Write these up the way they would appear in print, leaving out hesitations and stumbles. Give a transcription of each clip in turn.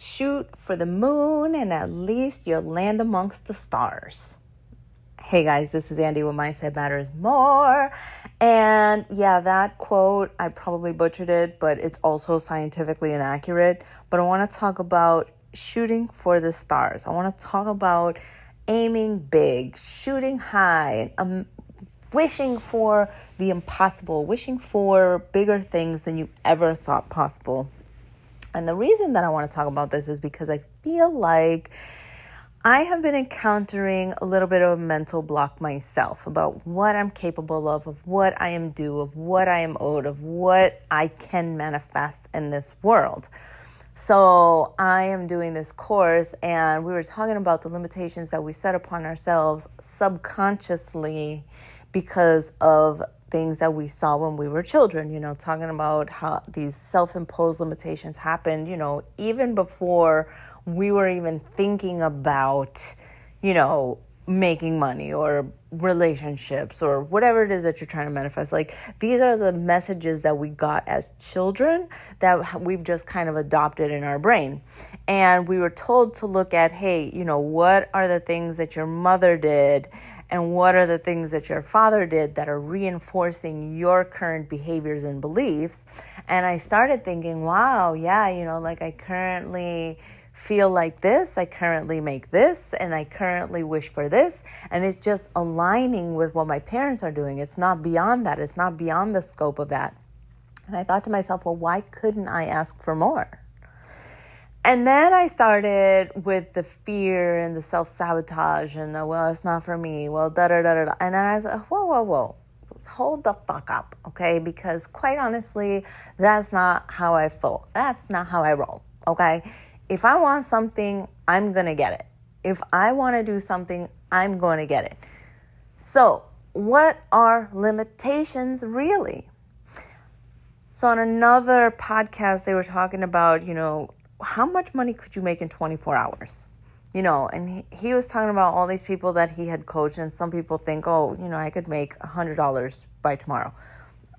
Shoot for the moon and at least you'll land amongst the stars. Hey guys, this is Andy with Mindset Matters More. And yeah, that quote, I probably butchered it, but it's also scientifically inaccurate. But I want to talk about shooting for the stars. I want to talk about aiming big, shooting high, wishing for the impossible, wishing for bigger things than you ever thought possible. And the reason that I want to talk about this is because I feel like I have been encountering a little bit of a mental block myself about what I'm capable of what I am due, of what I am owed, of what I can manifest in this world. So I am doing this course and we were talking about the limitations that we set upon ourselves subconsciously because of things that we saw when we were children, talking about how these self-imposed limitations happened, even before we were even thinking about, making money or relationships or whatever it is that you're trying to manifest. Like, these are the messages that we got as children that we've just kind of adopted in our brain. And we were told to look at, hey, what are the things that your mother did and what are the things that your father did that are reinforcing your current behaviors and beliefs? And I started thinking, wow, yeah, I currently feel like this, I currently make this, and I currently wish for this. And it's just aligning with what my parents are doing. It's not beyond that. It's not beyond the scope of that. And I thought to myself, well, why couldn't I ask for more? And then I started with the fear and the self-sabotage and well, it's not for me. Well, da-da-da-da-da. And I was like, whoa. Hold the fuck up, okay? Because quite honestly, that's not how I feel. That's not how I roll, okay? If I want something, I'm going to get it. If I want to do something, I'm going to get it. So what are limitations really? So on another podcast, they were talking about, how much money could you make in 24 hours? And he was talking about all these people that he had coached, and some people think, I could make $100 by tomorrow.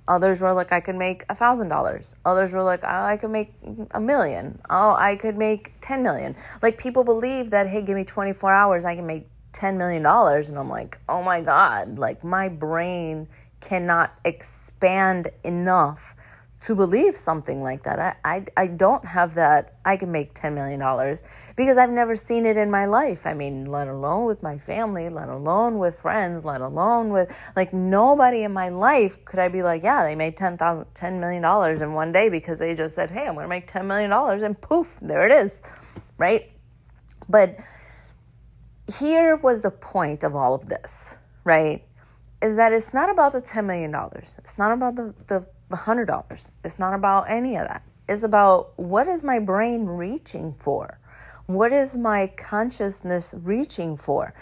Others were like, I could make $1,000. Others were like, I could make $1 million. Oh, I could make 10 million. Like, people believe that, hey, give me 24 hours, I can make $10 million. And I'm like, oh my God, like my brain cannot expand enough to believe something like that. I don't have that. I can make $10 million because I've never seen it in my life. I mean, let alone with my family, let alone with friends, let alone with nobody in my life could I be like, yeah, they made $10 million in one day because they just said, hey, I'm going to make $10 million and poof, there it is. Right. But here was the point of all of this, right? Is that it's not about the $10 million. It's not about the $100. It's not about any of that. It's about what is my brain reaching for? What is my consciousness reaching for?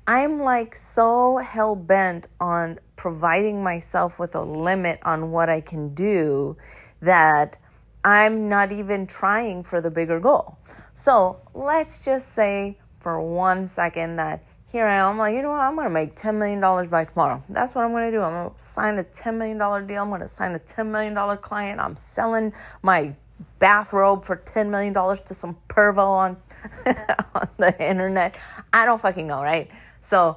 I'm so hell-bent on providing myself with a limit on what I can do that I'm not even trying for the bigger goal. So let's just say for 1 second that here I am, I'm like, I'm going to make $10 million by tomorrow. That's what I'm going to do. I'm going to sign a $10 million deal. I'm going to sign a $10 million client. I'm selling my bathrobe for $10 million to some pervo on the internet. I don't fucking know, right? So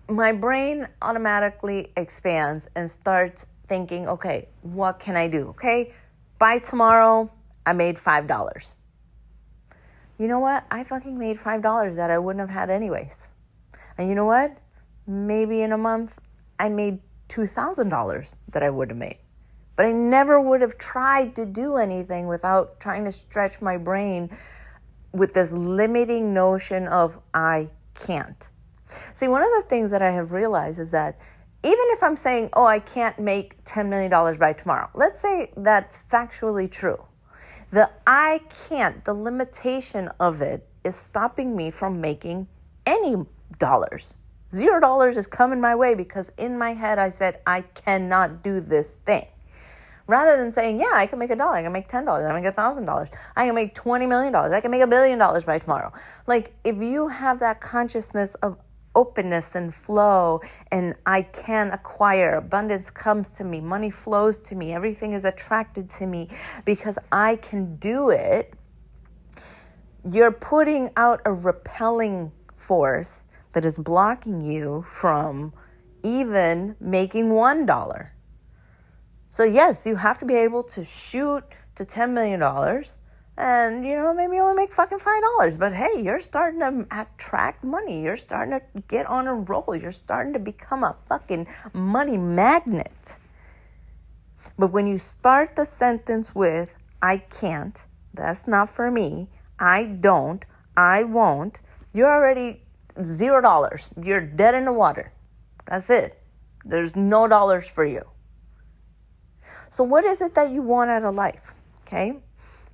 my brain automatically expands and starts thinking, okay, what can I do? Okay, by tomorrow, I made $5. You know what? I fucking made $5 that I wouldn't have had anyways. And you know what? Maybe in a month, I made $2,000 that I would have made. But I never would have tried to do anything without trying to stretch my brain with this limiting notion of I can't. See, one of the things that I have realized is that even if I'm saying, I can't make $10 million by tomorrow, let's say that's factually true. The I can't, the limitation of it is stopping me from making any dollars. $0 is coming my way because in my head I said I cannot do this thing. Rather than saying, yeah, I can make $1, I can make $10, I can make $1,000, I can make $20 million, I can make $1 billion by tomorrow. If you have that consciousness of openness and flow, and I can acquire, abundance comes to me, money flows to me, everything is attracted to me because I can do it, you're putting out a repelling force that is blocking you from even making $1. So yes, you have to be able to shoot to $10 million and, maybe only make fucking $5. But hey, you're starting to attract money. You're starting to get on a roll. You're starting to become a fucking money magnet. But when you start the sentence with, I can't, that's not for me, I don't, I won't, you're already $0. You're dead in the water. That's it. There's no dollars for you. So what is it that you want out of life? Okay?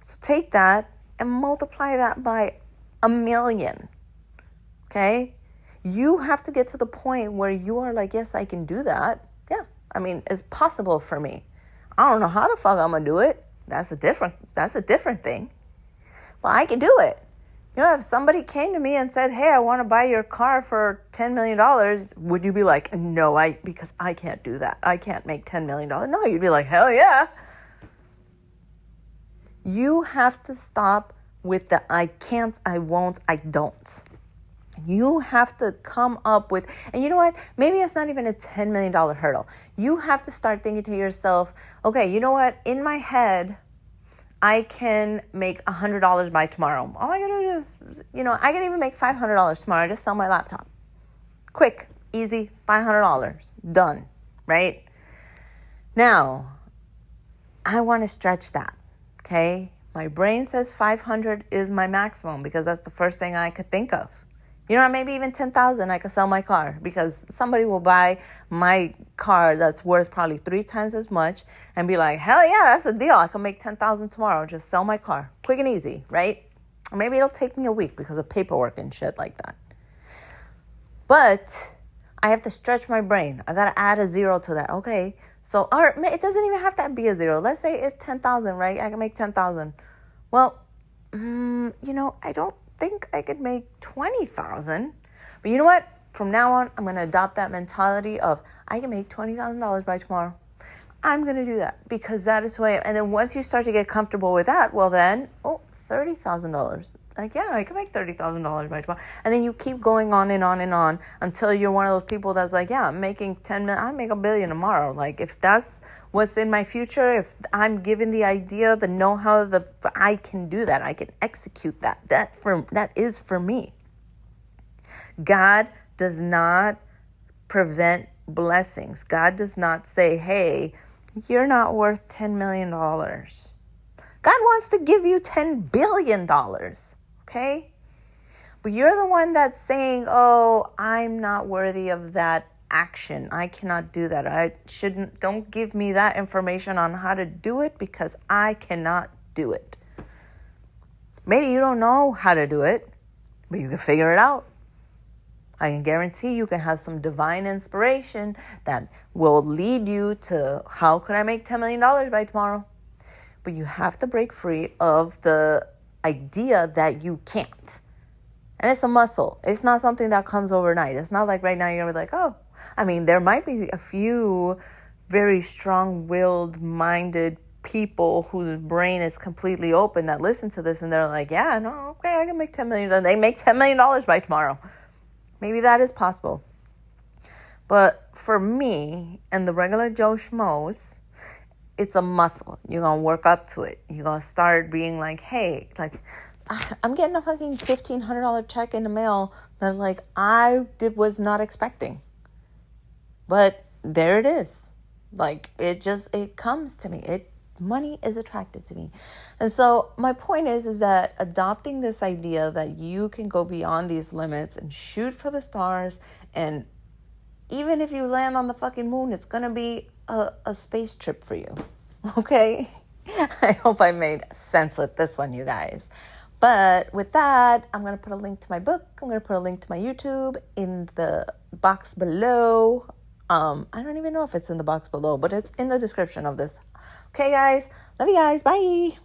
So take that and multiply that by 1,000,000. Okay? You have to get to the point where you are like, yes, I can do that. Yeah. I mean, it's possible for me. I don't know how the fuck I'm going to do it. That's a different thing. But I can do it. If somebody came to me and said, hey, I want to buy your car for $10 million, would you be like, no, because I can't do that. I can't make $10 million. No, you'd be like, hell yeah. You have to stop with the I can't, I won't, I don't. You have to come up with, and you know what? Maybe it's not even a $10 million hurdle. You have to start thinking to yourself, okay, you know what? In my head, I can make $100 by tomorrow. All I gotta do is, I can even make $500 tomorrow. Just sell my laptop. Quick, easy, $500. Done, right? Now, I want to stretch that, okay? My brain says 500 is my maximum because that's the first thing I could think of. Maybe even 10,000 I could sell my car because somebody will buy my car that's worth probably 3 times as much and be like, hell yeah, that's a deal. I can make 10,000 tomorrow. Just sell my car. Quick and easy, right? Or maybe it'll take me a week because of paperwork and shit like that. But I have to stretch my brain. I got to add a 0 to that. Okay. So, or it doesn't even have to be a 0. Let's say it's 10,000, right? I can make 10,000. Well, I don't think I could make 20,000. But you know what? From now on, I'm going to adopt that mentality of I can make $20,000 by tomorrow. I'm going to do that because that is the way. And then once you start to get comfortable with that, well then, $30,000. Like, yeah, I can make $30,000 by tomorrow. And then you keep going on and on and on until you're one of those people that's like, yeah, I'm making 10 million. I make $1 billion tomorrow. Like, if that's what's in my future, if I'm given the idea, the know-how, I can do that. I can execute that. That is for me. God does not prevent blessings. God does not say, hey, you're not worth $10 million. God wants to give you $10 billion. Okay? But you're the one that's saying, oh, I'm not worthy of that action. I cannot do that. Don't give me that information on how to do it because I cannot do it. Maybe you don't know how to do it, but you can figure it out. I can guarantee you can have some divine inspiration that will lead you to how could I make $10 million by tomorrow? But you have to break free of the idea that you can't. And it's a muscle. It's not something that comes overnight. It's not like right now you're going to be like, oh. I mean, there might be a few very strong-willed, minded people whose brain is completely open that listen to this and they're like, yeah, no, okay, I can make $10 million. And they make $10 million by tomorrow. Maybe that is possible. But for me and the regular Joe Schmoes, it's a muscle. You're going to work up to it. You're going to start being like, hey, like, I'm getting a fucking $1,500 check in the mail that like was not expecting. But there it is. Like, it comes to me. Money is attracted to me. And so my point is that adopting this idea that you can go beyond these limits and shoot for the stars, and even if you land on the fucking moon, it's going to be a space trip for you. Okay? I hope I made sense with this one, you guys. But with that, I'm going to put a link to my book. I'm going to put a link to my YouTube in the box below. I don't even know if it's in the box below, but it's in the description of this. Okay, guys. Love you guys. Bye.